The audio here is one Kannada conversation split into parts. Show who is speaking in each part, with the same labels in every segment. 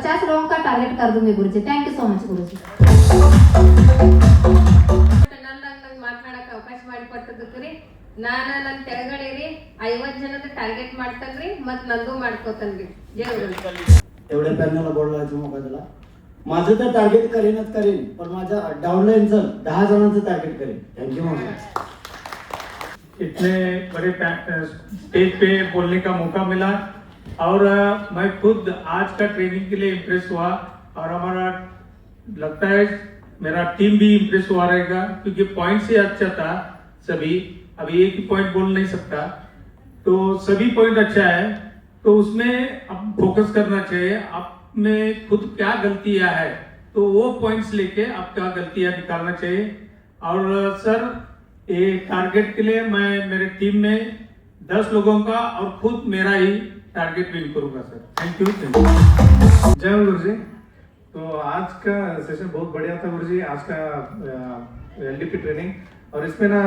Speaker 1: 50 लोगों का टारगेट कर दूंगी गुरुजी। थैंक यू सो मच गुरुजी।
Speaker 2: ಮಾತಾಡಕ್ಕೆ ಅವಕಾಶ ಮಾಡಿಕೊಟ್ಟದಕ್ಕೆ ನಾನು ನನ್ನ ಕೆಳಗಡೆ ರೀ 50 ಜನದ ಟಾರ್ಗೆಟ್ ಮಾಡ್ತಾನ್ರಿ ಮತ್ತು ನಂದು ಮಾಡ್ಕೋತಾನ್ರಿ। जय गुरु।
Speaker 3: एवढ्या पॅनलला बोलवायचं मोका दिला। माझं तर टार्गेट करीनच करीन, पण माझ्या डाउनलाईनचं 10 जणांचं टार्गेट करीन। थँक्यू मामा।
Speaker 4: इतने बड़े स्टेज पे बोलने का मौका मिला और मैं खुद आज का ट्रेनिंग के लिए इम्प्रेस हुआ और हमारा लगता है मेरा टीम भी इम्प्रेस हुआ रहेगा क्योंकि पॉइंट से अच्छा था सभी। अभी एक ही पॉइंट बोल नहीं सकता, तो सभी पॉइंट अच्छा है, तो उसमें अब फोकस करना चाहिए। आप में खुद क्या गलतियां है तो वो पॉइंट्स लेके आप क्या गलतियां निकालना चाहिए। और सर ये टारगेट के लिए मैं मेरे टीम में 10 लोगों का और खुद मेरा ही टारगेट विन करूंगा सर। Thank you.
Speaker 5: जय गुरु जी। तो आज का सेशन बहुत बढ़िया था गुरु जी। आज का एलडीपी ट्रेनिंग, और इसमें ना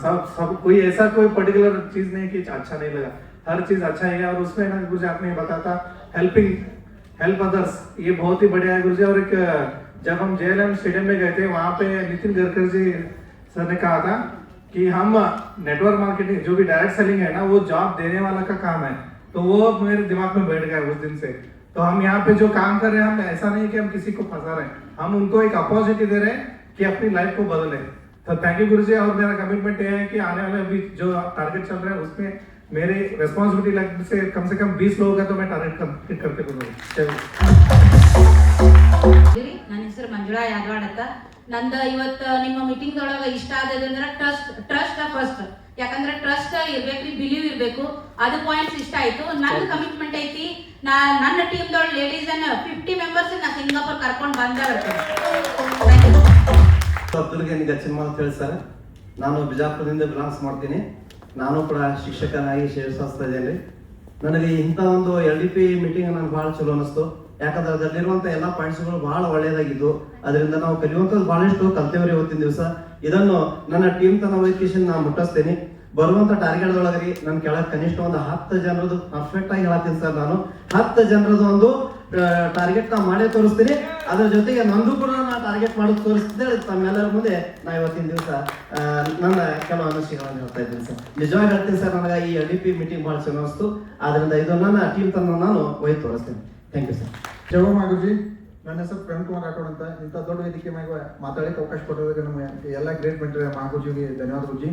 Speaker 5: सब कोई ऐसा कोई पर्टिकुलर चीज नहीं कि अच्छा नहीं लगा, हर चीज अच्छा है। और उसमें ना गुरु जी आपने बताया था हेल्प अदर्स, ये बहुत ही बढ़िया है गुरु जी। और एक जब हम JLM स्टेडियम में गए थे, वहाँ पे नितिन गडकरी जी सर ने कहा था कि हम नेटवर्क मार्केटिंग जो भी डायरेक्ट सेलिंग है ना, वो जॉब देने वाला का काम है। तो वो मेरे दिमाग में बैठ गया उस दिन से। तो हम यहाँ पे जो काम कर रहे हैं, हम ऐसा नहीं कि हम किसी को फंसा रहे हैं, हम उनको एक अपॉर्चुनिटी दे रहे हैं कि अपनी लाइफ को बदले। तो थैंक यू गुरु जी। और मेरा कमिटमेंट ये है कि आने वाले अभी जो टारगेट चल रहा है उसमें मेरी रेस्पॉन्सिबिलिटी से कम 20 लोगों का तो मैं टारगेट कंप्लीट करके दूंगा।
Speaker 6: ನನ್ನ ಹೆಸರು ಮಂಜುಳಾ ಯಾದವಾಡ್ ಅಂತ। ನಂದು ಇವತ್ತು ನಿಮ್ಮ ಮೀಟಿಂಗ್ ಒಳಗೆ ಇಷ್ಟ ಆದದಂದ್ರೆ ಟ್ರಸ್ಟ್ ಫಸ್ಟ್, ಯಾಕಂದ್ರೆ ಟ್ರಸ್ಟ್ ಇರ್ಬೇಕ್ರಿ, ಬಿಲೀವ್ ಇರಬೇಕು, ಅದು ಪಾಯಿಂಟ್ಸ್ ಇಷ್ಟ ಆಯ್ತು। ನನ್ನ ಕಮಿಟ್ಮೆಂಟ್ ಐತಿ, ನನ್ನ ಟೀಮ್ ದೊಳಗೆ ಲೇಡೀಸ್ ಅನ್ನ 50 ಮೆಂಬರ್ಸ್ ನಾ ಸಿಂಗಾಪುರ್ ಕರ್ಕೊಂಡು ಬಂದ
Speaker 7: ಅಬ್ದುಲ್ಗೆ ಗಚ್ಚಿನ ಮಾತು ಹೇಳಿ ಸರ್, ನಾನು ಬಿಜಾಪುರದಿಂದ ಬಿಲಾಂಗ್ಸ್ ಮಾಡ್ತೀನಿ, ನಾನು ಕೂಡ ಶಿಕ್ಷಕನಾಗಿ ಸೇವಿಸ್ತಾ ಇದ್ದೇನೆ। ನನಗೆ ಇಂಥ ಒಂದು LDP ಮೀಟಿಂಗ್ ನನಗೆ ಭಾಳ ಚಲೋ ಅನಿಸ್ತು, ಯಾಕಂದ್ರೆ ಅದರಲ್ಲಿರುವಂಥ ಎಲ್ಲ ಪಾಯಿಂಟ್ಸ್ಗಳು ಬಹಳ ಒಳ್ಳೆಯದಾಗಿದ್ದು, ಅದರಿಂದ ನಾವು ಕಲಿಯುವಂಥದ್ದು ಬಹಳಷ್ಟು ಕಲ್ತೇವ್ರಿ ಇವತ್ತಿನ ದಿವಸ। ಇದನ್ನು ನನ್ನ ಟೀಮ್ ತನ ವೈಕೇಶನ್ ನಾನು ಮುಟ್ಟಿಸ್ತೇನೆ। ಬರುವಂಥ ಟಾರ್ಗೆಟ್ ಒಳಗ್ರಿ ನನ್ನ ಕೆಳಗೆ ಕನಿಷ್ಠ ಒಂದು 10 ಜನರದು ಪರ್ಫೆಕ್ಟ್ ಆಗಿ ಹೇಳ್ತೀನಿ ಸರ್, ನಾನು 10 ಜನರದು ಒಂದು ಟಾರ್ಗೆಟ್ ನಾ ಮಾಡೇ ತೋರಿಸ್ತೀನಿ। ಅದ್ರ ಜೊತೆಗೆ ನಂದು ಕೂಡ ನಾ ಟಾರ್ಗೆಟ್ ಮಾಡೋದು ತೋರಿಸ್ತಿದ್ದೆ ತಮ್ಮೆಲ್ಲರ ಮುಂದೆ ನಾ ಇವತ್ತಿನ ದಿವಸ ನನ್ನ ಕೆಲವು ಅನಿಸಿಕೆಗಳನ್ನು ಹೇಳ್ತಾ ಇದ್ದೀನಿ ಸರ್। ನಿಜವಾಗಿ ಹೇಳ್ತೀನಿ ಸರ್, ನನಗೆ ಈ LDP ಮೀಟಿಂಗ್ ಭಾಳ ಚೆನ್ನಾಗಿ ಅನಿಸ್ತು, ಆದ್ರಿಂದ ಇದು ನನ್ನ ಟೀಮ್ ತನ್ನ ನಾನು ಒಯ್ದು ತೋರಿಸ್ತೀನಿ। Thank you sir.
Speaker 5: ಜಯ ಗುರುಜಿ। ನನ್ನ ಹೆಸರು ಪ್ರೇಮ್ ಕುಮಾರ್ ರಾಠೋಡ್ ಅಂತ। ಇಂಥ ದೊಡ್ಡ ವೇದಿಕೆ ಮ್ಯಾಗ ಮಾತಾಡಕ್ಕೆ ಅವಕಾಶ ಕೊಟ್ಟೋದಕ್ಕೆ ನಮಗೆ ಎಲ್ಲ ಗ್ರೇಟ್ ಮೆಂಟರ್ ಮಹಾಗುರುಜಿಗೆ ಧನ್ಯವಾದ ಗುರುಜಿ।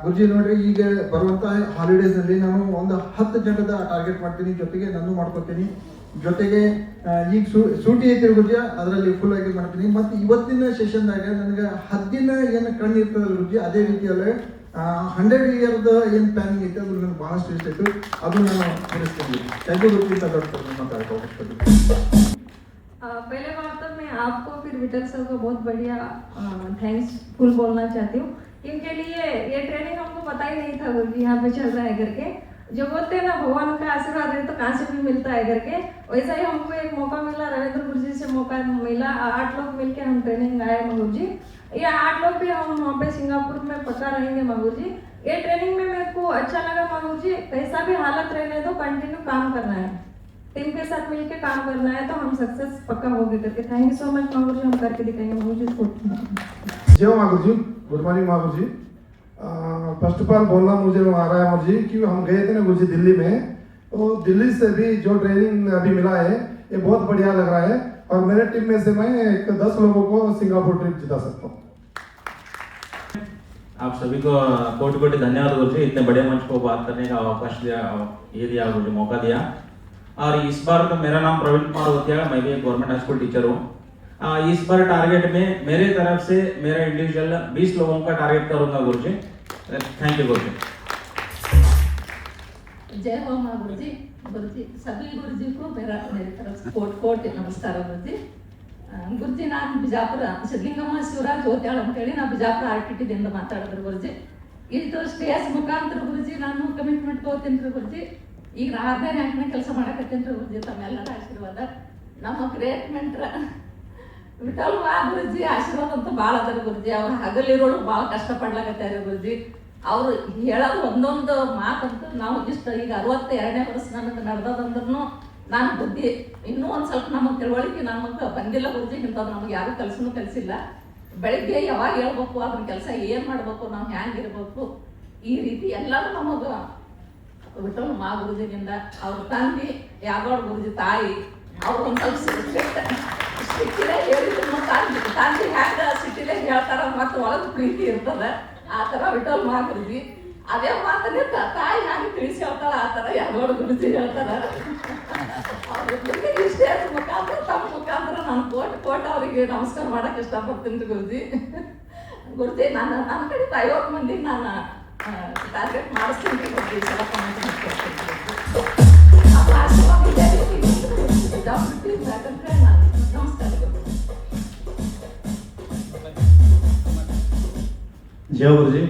Speaker 5: ಗುರುಜಿ ನೋಡ್ರಿ, ಈಗ ಬರುವಂಥ ಹಾಲಿಡೇಸ್ನಲ್ಲಿ ನಾನು ಒಂದು 10 ಜನದ ಟಾರ್ಗೆಟ್ ಮಾಡ್ತೀನಿ, ಜೊತೆಗೆ ನಾನು ಮಾಡ್ಕೊತೀನಿ, ಜೊತೆಗೆ ಈಗ ಸೂಟಿ ಐತಿ ಗುರುಜಿ, ಅದರಲ್ಲಿ ಫುಲ್ ಆಗಿ ಮಾಡ್ತೀನಿ। ಮತ್ತು ಇವತ್ತಿನ ಸೆಷನ್ದಾಗ ನನಗೆ 10 ದಿನ ಏನು ಕಣ್ಣು ಇರ್ತದಲ್ಲ ಗುರುಜಿ, ಅದೇ ರೀತಿಯಲ್ಲಿ 100 ಇಯರ್ದ ಏನು ಪ್ಲಾನಿಂಗ್ ಐತೆ ಅದು ನನಗೆ ಭಾಳಷ್ಟು ಇಷ್ಟ ಆಯಿತು, ಅದು ನಾನು ತಿಳಿಸ್ತೀನಿ। ಥ್ಯಾಂಕ್ ಯು ಗುರುಜಿ। ಮಾತಾಡಕ್ಕೆ ಅವಕಾಶ ಕೊಡ್ತೀನಿ।
Speaker 2: पहले बात तो मैं आपको फिर विठल सर को बहुत बढ़िया थैंक्स फुल बोलना चाहती हूँ। इनके लिए ये ट्रेनिंग हमको पता ही नहीं था गुरुजी यहाँ पे चल रहा है करके, जो बोलते हैं ना भगवान का आशीर्वाद है तो कहाँ से भी मिलता है करके, वैसा ही हमको एक मौका मिला, रविंद्र गुरुजी से मौका मिला। 8 लोग मिलके हम ट्रेनिंग आए गुरुजी। ये 8 लोग भी हम वहाँ पे सिंगापुर में पक्का रहेंगे गुरुजी। ये ट्रेनिंग में मेरे को अच्छा लगा गुरुजी, कैसा भी हालत रहने दो, कंटिन्यू काम करना है, टीम के साथ मिलके काम करना है, तो हम सक्सेस पक्का होगी करके। Thank you so much Guruji, हम करके दिखाएंगे गुरुजी।
Speaker 5: जय Guruji. Good morning Guruji. First of all बोलना मुझे आ रहा है गुरुजी कि हम गए थे ना गुरुजी दिल्ली में, तो दिल्ली से भी जो ट्रेनिंग अभी मिला है ये बहुत बढ़िया लग रहा है, और मेरे टीम में से मैं 10 लोगों को सिंगापुर ट्रिप जिता सकता हूँ।
Speaker 8: आप सभी को कोटि कोटि धन्यवाद गुरुजी, इतने बड़े मंच को बात करने का अवकाश दिया, ये दिया गुरुजी, मौका दिया। और इस बार तो मेरा नाम प्रवीण कुमार होतिया, मैं भी एक गवर्नमेंट हाई स्कूल टीचर हूँ। इस बार टारगेट में मेरे तरफ से मेरा इंडिविजुअल 20 लोगों का टारगेट करूंगा गुरुजी। थैंक यू गुरुजी।
Speaker 6: जय हो माँ गुरुजी। गुरुजी सभी गुरुजी को मेरी तरफ से कोट नमस्कार गुरुजी। गुरुजी ನಾನು ಬಿಜಾಪುರ ಸಿದ್ಧಲಿಂಗಮ್ಮ ಶಿವರಾಜ್ ಹೋತ್ಯಾಳ ಅಂತೇಳಿ ನಾ ಬಿಜಾಪುರ RTT ದಿಂದ ಮಾತಾಡಿದ್ರು ಗುರುಜಿ। ಇದು ಸ್ಟೇಜ್ ಮುಖಾಂತರ ಗುರುಜಿ ನಾನು ಕಮಿಟ್ಮೆಂಟ್ ತಗೋತೀನಿ ಗುರುಜಿ। ಈಗ 6ನೇ ರ್ಯಾಂಕ್ನ ಕೆಲಸ ಮಾಡಕತ್ತೀನಿ ಗುರುಜಿ, ತಮ್ಮೆಲ್ಲರ ಆಶೀರ್ವಾದ, ನಮ್ಮ ಗ್ರೇಟ್ ಮೆಂಟರ್ ವಿಠಲ್ ಗುರುಜಿ ಆಶೀರ್ವಾದ ಅಂತೂ ಭಾಳ ಅದಾರ ಗುರುಜಿ। ಅವ್ರು ಹಗಲಿರೋಳು ಭಾಳ ಕಷ್ಟಪಡ್ಲಾಕತ್ತಾರೆ ಗುರುಜಿ। ಅವರು ಹೇಳೋದು ಒಂದೊಂದು ಮಾತಂತೂ ನಾವು ಇಷ್ಟ ಈಗ 62ನೇ ವರ್ಷ ನನಗೆ ನಡೆದದಂದ್ರೂ ನಾನು ಬುದ್ಧಿ ಇನ್ನೂ ಒಂದು ಸ್ವಲ್ಪ ನಮಗೆ ತಿಳುವಳಿಕೆ ನಮಗೆ ಬಂದಿಲ್ಲ ಗುರುಜಿ, ಇಂಥದ್ದು ನಮಗೆ ಯಾರು ಕೆಲಸನೂ ಕಲಿಸಿಲ್ಲ. ಬೆಳಗ್ಗೆ ಯಾವಾಗ ಹೇಳ್ಬೇಕು, ಅದನ್ನ ಕೆಲಸ ಏನು ಮಾಡಬೇಕು, ನಾವು ಹ್ಯಾಂಗಿರ್ಬೇಕು, ಈ ರೀತಿ ಎಲ್ಲರೂ ನಮಗೆ ವಿಠಲ್ ಮಾ ಗುರುಜಿನಿಂದ ಅವ್ರ ತಂದೆ ಯಾದವಾಡ ಗುರುಜಿ ತಾಯಿ ಅವ್ರು ಒಂದು ಸ್ವಲ್ಪ ಸಿಟ್ಟಿಲೆ ಹೇಳಿದ್ರು. ತಂದೆ ಹ್ಯಾಂಗ ಸಿಟ್ಟಿಲೆ ಹೇಳ್ತಾರ ಮತ್ತು ಒಳಗೆ ಪ್ರೀತಿ ಇರ್ತದೆ, ಆ ಥರ ವಿಠಲ್ ಮಾ ಗುರುಜಿ ಅದೇ ಮಾತನ್ನೇ ತಾಯಿ ಹ್ಯಾಂಗೆ ತಿಳಿಸಿ ಹೇಳ್ತಾರ ಆ ಥರ ಯಾದವಾಡ ಗುರುಜಿ ಹೇಳ್ತಾರ. ಅವ್ರಿಗೆ ಸ್ಟೇಜ್ ಮುಖಾಂತರ ತಮ್ಮ ಮುಖಾಂತರ ನಾನು ಕೋಟ್ ಅವರಿಗೆ ನಮಸ್ಕಾರ ಮಾಡಕ್ಕೆ ಇಷ್ಟಪಡ್ತೀನಿ ಗುರುಜಿ. ಗುರುಜಿ ನನ್ನ ಕಡೆ 50 ಮಂದಿಗೆ ನಾನು ಟಾರ್ಗೆಟ್ ಮಾಡಿಸ್ತೀನಿ ಗುರುಜಿ. ಸ್ವಲ್ಪ ನಮಸ್ಕಾರ
Speaker 9: ಜಯ ಗುರುಜಿ.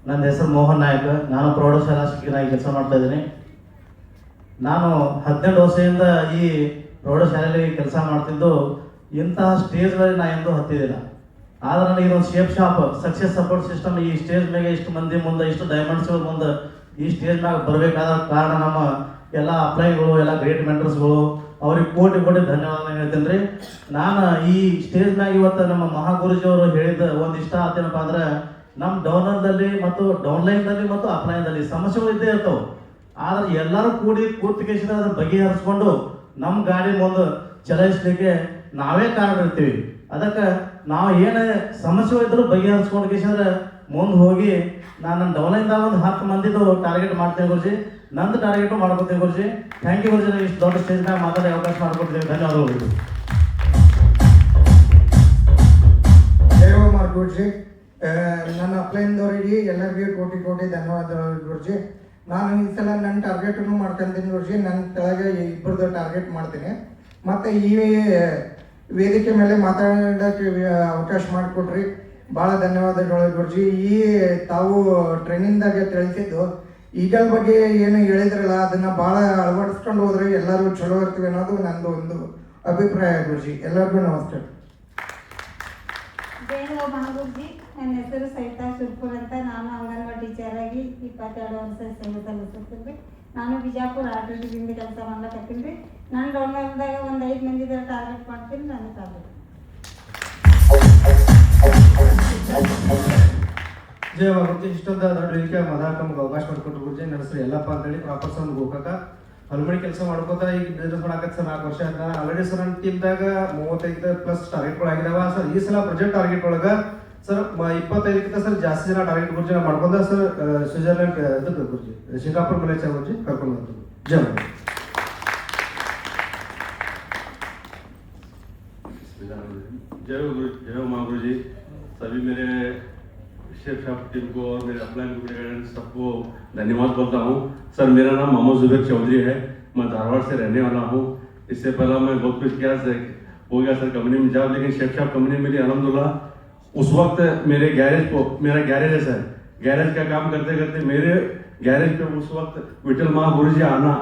Speaker 9: ನನ್ನ ಹೆಸರು ಮೋಹನ್ ನಾಯಕ್. ನಾನು ಪ್ರೌಢಶಾಲಾ ಶಿಕ್ಷಕನಾಗಿ ಕೆಲಸ ಮಾಡ್ತಾ ಇದ್ದೀನಿ. ನಾನು 12 ವರ್ಷದಿಂದ ಈ ಪ್ರೌಢಶಾಲೆಯಲ್ಲಿ ಕೆಲಸ ಮಾಡ್ತಿದ್ದು ಇಂತಹ ಸ್ಟೇಜ್ಗಳಲ್ಲಿ ನಾನು ಎಂದೂ ಹತ್ತಿದ್ದಿಲ್ಲ. ಆದ್ರೆ ನನಗೆ ಇದೊಂದು shape shop success support system ಈ ಸ್ಟೇಜ್ ಮೇಲೆ ಇಷ್ಟು ಮಂದಿ ಮುಂದೆ ಇಷ್ಟು ಡೈಮಂಡ್ಸ್ ಮುಂದೆ ಈ ಸ್ಟೇಜ್ ಮ್ಯಾಗ ಬರಬೇಕಾದ ಕಾರಣ ನಮ್ಮ ಎಲ್ಲ ಅಪ್ಲೈಗಳು ಎಲ್ಲ ಗ್ರೇಟ್ ಮೆಂಟರ್ಸ್ಗಳು ಅವ್ರಿಗೆ ಕೋಟಿ ಧನ್ಯವಾದ ಹೇಳ್ತೇನೆ ರೀ. ನಾನು ಈ ಸ್ಟೇಜ್ ಮ್ಯಾಗ ಇವತ್ತು ನಮ್ಮ ಮಹಾಗುರುಜಿ ಅವರು ಹೇಳಿದ ಒಂದು ಇಷ್ಟ ಆತೇನಪ್ಪ ಅಂದ್ರೆ, ನಮ್ಮ ಡೌನ್ಲೈನ್ದಲ್ಲಿ ಮತ್ತು ಡೌನ್ಲೈನ್ದಲ್ಲಿ ಮತ್ತು ಅಪ್ಲೈನ್ದಲ್ಲಿ ಸಮಸ್ಯೆಗಳು ಇದ್ದೇ ಇರ್ತಾವೆ. ಆದ್ರೆ ಎಲ್ಲರೂ ಕೂರ್ತಿಕೇಶನ್ ಅದನ್ನ ಬಗೆಹರಿಸ್ಕೊಂಡು ನಮ್ಮ ಗಾಡಿ ಮುಂದೆ ಚಲಾಯಿಸ್ಲಿಕ್ಕೆ ನಾವೇ ಕಾರಣ ಇರ್ತೀವಿ. ಅದಕ್ಕೆ ನಾವು ಏನೇ ಸಮಸ್ಯೆ ಇದ್ರೂ ಬಗೆಹರಿಸ್ಕೊಂಡು ಕೇಶಂದ್ರೆ ಮುಂದೆ ಹೋಗಿ ನಾನು ನನ್ನ ಡೌನ್ಲೈನ್ದಾಗ ಒಂದು 10 ಮಂದಿದು ಟಾರ್ಗೆಟ್ ಮಾಡ್ತೇನೆ ಗುರುಜಿ. ನಂದು ಟಾರ್ಗೆಟು ಮಾಡ್ಕೊತೀನಿ ಗುರುಜಿ. ಥ್ಯಾಂಕ್ ಯು ಗುರುಜಿ. ಇಷ್ಟು ದೊಡ್ಡ ಸ್ಟೇಜ್ ಮ್ಯಾಗ ಮಾತಾಡಿ ಅವಕಾಶ ಮಾಡ್ಕೊಡ್ತೀವಿ. ಧನ್ಯವಾದಗಳು.
Speaker 10: ಜಯಕುಮಾರ್ ಗುರುಜಿ, ನನ್ನ ಅಪ್ಲೈನ್ದವರಿಗೆ ಎಲ್ಲರಿಗೂ ಕೋಟಿ ಧನ್ಯವಾದಗಳು ಗುರುಜಿ. ನಾನು ಈ ಸಲ ನನ್ನ ಟಾರ್ಗೆಟನ್ನು ಮಾಡ್ಕೊಂತೀನಿ ಗುರುಜಿ. ನನ್ನ ಕೆಳಗೆ 2 ಟಾರ್ಗೆಟ್ ಮಾಡ್ತೀನಿ. ಮತ್ತು ಈ ವೇದಿಕೆ ಮೇಲೆ ಮಾತಾಡೋಕ್ಕೆ ಅವಕಾಶ ಮಾಡಿಕೊಟ್ರಿ, ಭಾಳ ಧನ್ಯವಾದಗಳು ಗುರುಜಿ. ಈ ತಾವು ಟ್ರೈನಿಂಗ್ದಾಗ ತಿಳಿಸಿದ್ದು ಈಗಲ ಬಗ್ಗೆ ಏನು ಹೇಳಿದ್ರಲ್ಲ ಅದನ್ನು ಭಾಳ ಅಳವಡಿಸ್ಕೊಂಡು ಹೋದ್ರೆ ಎಲ್ಲರೂ ಚಲೋ ಇರ್ತೀವಿ ಅನ್ನೋದು ನಂದು ಒಂದು ಅಭಿಪ್ರಾಯ ಗುರುಜಿ. ಎಲ್ಲರಿಗೂ ನಮಸ್ಕಾರ.
Speaker 11: ಜಯ ಮಹಾಗುರುಜಿ, ನನ್ನ ಹೆಸರು ಸವಿತಾ ಸುರ್ಪುರ್ ಅಂತ. ನಾನು ಅಂಗನವಾಡಿ ಟೀಚರ್ ಆಗಿ 22 ವರ್ಷ ಸೇವೆ ಸಲ್ಲಿಸ್ತೀನಿ. ನಾನು ಬಿಜಾಪುರ ಆರ್ಟಿದಿಂದ ಕೆಲಸ ಮಾಡ್ಲಕತ್ತೀನಿ. ನನ್ನ ಡೌನ್ಲೈನ್ದಾಗ ಒಂದು 5 ಮಂದಿದ ಟಾರ್ಗೆಟ್ ಮಾಡ್ತೀನಿ. ನನ್ನ ಟಾರ್ಗೆಟ್
Speaker 7: ಜಯ ಗುರುಜಿ. ಇಷ್ಟೊಂದು ದೊಡ್ಡ ವೇದಿಕೆ ಮಾತಾಡಕ್ಕೆ ನಮ್ಗೆ ಅವಕಾಶ ಮಾಡಿಕೊಟ್ರು ಗುರುಜಿ. ನನ್ನ ಹೆಸರು ಎಲ್ಲಪ್ಪ ಅಂತೇಳಿ ಪ್ರಾಪರ್ ಸರ್ ಗೋಕಾಕ ಹಲ್ಮಡಿ ಕೆಲಸ ಮಾಡ್ಕೋತಾ ಈಗ ಬಿಸ್ನೆಸ್ ಮಾಡಾಕತ್ತೆ ಸರ್ 4 ವರ್ಷ ಆಯ್ತು. ಆಲ್ರೆಡಿ ಸರ್ ನನ್ನ ಟೀಮ್ದಾಗ 35+ ಟಾರ್ಗೆಟ್ಗಳು ಆಗಿದಾವ ಸರ್. ಈ ಸಲ ಪ್ರೊಜೆಕ್ಟ್ ಟಾರ್ಗೆಟ್ ಒಳಗೆ ಸರ್ 25ಕ್ಕಿಂತ ಸರ್ ಜಾಸ್ತಿ ಜನ ಟಾರ್ಗೆಟ್ ಗುರುಜಿ ಮಾಡ್ಕೊಂಡ ಸರ್ ಸ್ವಿಟ್ಜರ್ಲೆಂಡ್ ಇದಕ್ಕೆ ಗುರುಜಿ ಸಿಂಗಾಪುರ್ ಮಲೇಷ್ಯಾ ಗುರುಜಿ ಕರ್ಕೊಂಡು ಬಂದ್ರು. ಜಯ
Speaker 12: जय महागुरु जी। सभी मेरे शेफ शॉप टीम को और मेरे अपलाइन गाइडेंस सबको धन्यवाद बोलता हूँ। सर मेरा नाम मोहम्मद जुबैर चौधरी है, मैं धारवाड़ से रहने वाला हूँ। इससे पहला मैं बहुत कुछ किया हो गया सर कंपनी में जॉब, लेकिन शेफ शॉप कंपनी मिली अल्हम्दुलिल्लाह। उस वक्त मेरे गैरेज को, मेरा गैरेज है सर, गैरेज का काम करते करते मेरे गैरेज पे उस वक्त विठल महागुरु जी आना,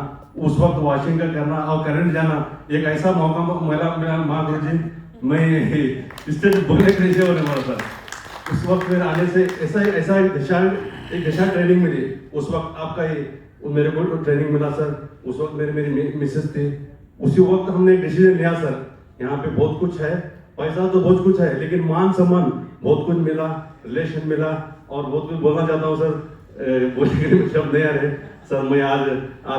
Speaker 12: उस वक्त वॉशिंग का करना और करंट जाना, एक ऐसा मौका मिला महागुरु जी, मैं स्टेज बोलने के लिए होने वाला सर। उस वक्त मेरे आने से ऐसा एक दिशा ट्रेनिंग मिली। उस वक्त आपका ही मेरे को ट्रेनिंग मिला सर। उस वक्त मेरी मिसेस थी, उसी वक्त हमने एक डिसीजन लिया सर, यहाँ पे बहुत कुछ है, पैसा तो बहुत कुछ है, लेकिन मान सम्मान बहुत कुछ मिला, रिलेशन मिला और बहुत कुछ बोलना चाहता हूँ सर। बोलने के लिए शब्द नहीं आ रहे सर। मैं आज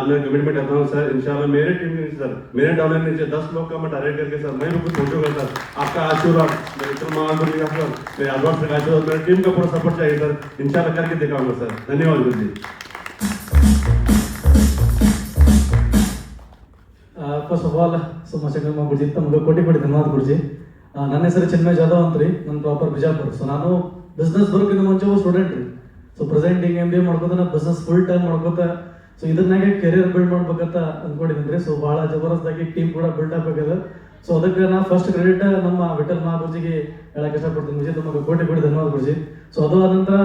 Speaker 12: मैं कमिटमेंट करता हूँ सर, इंशाल्लाह मेरे टीम के सर, मेरे डाउन नीचे 10 लोग का मैं टारगेट करके सर मैं भी कुछ पहुंचूंगा सर। आपका आशीर्वाद, मेरे महागुरु का सर, मेरे आशीर्वाद से आशीर्वाद, मेरे टीम का पूरा सपोर्ट चाहिए सर। इंशाल्लाह करके दिखाऊंगा सर। धन्यवाद गुरु जी।
Speaker 13: ಫಸ್ಟ್ ಆಫ್ ಆಲ್ ಸೋಮಶೇಖರ್ ಗುರುಜಿ ತಮಗೆ ಕೋಟಿ ಧನ್ಯವಾದ ಗುರುಜಿ. ನನ್ನ ಹೆಸರು ಚಿನ್ಮಯ್ ಜಾಧವ್ ಅಂತ ರೀ. ನನ್ನ ಪ್ರಾಪರ್ ಬಿಜಾಪುರ. ಸೊ ನಾನು ಬಿಸ್ನೆಸ್ ಬರೋಕ್ಕಿಂತ ಮುಂಚೆ ಸ್ಟೂಡೆಂಟ್ ರೀ. ಸೊ ಪ್ರೆಸೆಂಟ್ ಈಗ MBA ಮಾಡ್ಕೋತ ನಾ ಬಿಸ್ನೆಸ್ ಫುಲ್ ಟೈಮ್ ಮಾಡ್ಕೋತ ಸೊ ಇದನ್ನಾಗೆ ಕೆರಿಯರ್ ಬಿಲ್ಡ್ ಮಾಡ್ಬೇಕಂತ ಅಂದ್ಕೊಂಡಿದ್ದೀನಿ ರೀ. ಸೊ ಭಾಳ ಜಬರ್ದಸ್ತಾಗಿ ಟೀಮ್ ಕೂಡ ಬಿಲ್ಡ್ ಆಗಬೇಕದ. ಸೊ ಅದಕ್ಕೆ ನಾ ಫಸ್ಟ್ ಕ್ರೆಡಿಟ್ ನಮ್ಮ ವಿಠಲ್ ಮಹಾಗುರುಜಿಗೆ ಹೇಳಕ್ಕೆ ಇಷ್ಟಪಡ್ತೀನಿ ಗುರುಜಿ. ತಮಗೆ ಕೋಟಿ ಧನ್ಯವಾದ ಗುರುಜಿ. ಸೊ ಅದು ಆದ ನಂತರ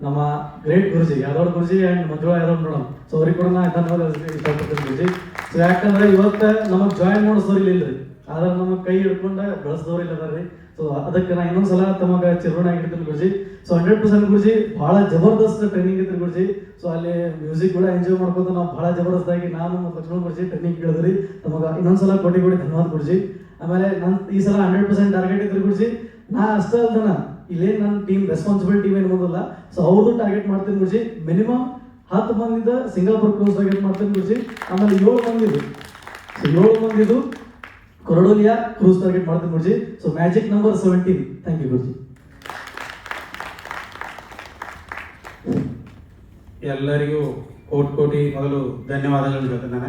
Speaker 13: ನಮ್ಮ great Guruji Yadav Guruji and Manjula Yadav madam, so ಅವ್ರಿಗೆ ಕೂಡ ನಾ ಧನ್ಯವಾದ ಇಷ್ಟಪಡ್ತೀನಿ ಗುರುಜಿ. ಸೊ ಯಾಕಂದ್ರೆ ಇವತ್ತು ನಮಗೆ ಜಾಯಿನ್ ಮಾಡಿಸೋರು ಇಲ್ಲರಿ, ಆದ್ರೆ ನಮಗೆ ಕೈ ಹಿಡ್ಕೊಂಡು ಬೆಳೆಸಿದವ್ರು ಇಲ್ಲ ಅದಾರ ರೀ. ಸೊ ಅದಕ್ಕೆ ನಾ ಇನ್ನೊಂದ್ಸಲ ತಮಗೆ ಚಿರೋಣ ಆಗಿರ್ತೀನಿ ಗುರುಜಿ. ಸೊ 100% ಗುರುಜಿ ಭಾಳ ಜಬರ್ದಸ್ತ್ ಟ್ರೈನಿಂಗ್ ಇತ್ತು ಗುರುಜಿ. ಸೊ ಅಲ್ಲಿ ಮ್ಯೂಸಿಕ್ ಕೂಡ ಎಂಜಾಯ್ ಮಾಡ್ಕೋತ ನಾವು ಭಾಳ ಜಬರ್ದಸ್ತಾಗಿ ನಾನು ಮತ್ತು ಲಕ್ಷ್ಮಣ ಗುರುಜಿ ಟ್ರೈನಿಂಗ್ ಕೇಳಿದ್ರಿ. ತಮಗೆ ಇನ್ನೊಂದ್ಸಲ ಕೋಟಿ ಧನ್ಯವಾದ ಗುರುಜಿ. ಆಮೇಲೆ ನನ್ನ ಈ ಸಲ 100% ಟಾರ್ಗೆಟ್ ಇದ್ರಿ ಗುರುಜಿ. ನಾ ಅಷ್ಟೇ ಅಲ್ದನ ಇಲ್ಲೇ ನನ್ನ ಟೀಮ್ ರೆಸ್ಪಾನ್ಸಿಬಿಲಿಟಿ ಏನು ಅನ್ನೋದಿಲ್ಲ. ಸೊ ಅವ್ರದ್ದು ಟಾರ್ಗೆಟ್ ಮಾಡ್ತೀನಿ ಗುರುಜಿ. ಮಿನಿಮಮ್ 10 ಮಂದಿದ ಸಿಂಗಾಪುರ್ ಕ್ರೂಸ್ ಟಾರ್ಗೆಟ್ ಮಾಡ್ತೀನಿ ಗುರುಜಿ. ಆಮೇಲೆ 7 ಮಂದಿದು ಸೊ 7 ಮಂದಿದು ಕೊರಡೋಲಿಯಾ ಕ್ರೂಸ್ ಟಾರ್ಗೆಟ್ ಮಾಡ್ತೀನಿ Guruji. So magic number 17. Thank you Guruji.
Speaker 14: ಎಲ್ಲರಿಗೂ ಕೋಟಿ ಮೊದಲು ಧನ್ಯವಾದಗಳು ಹೇಳ್ತೇನೆ ನಾನು.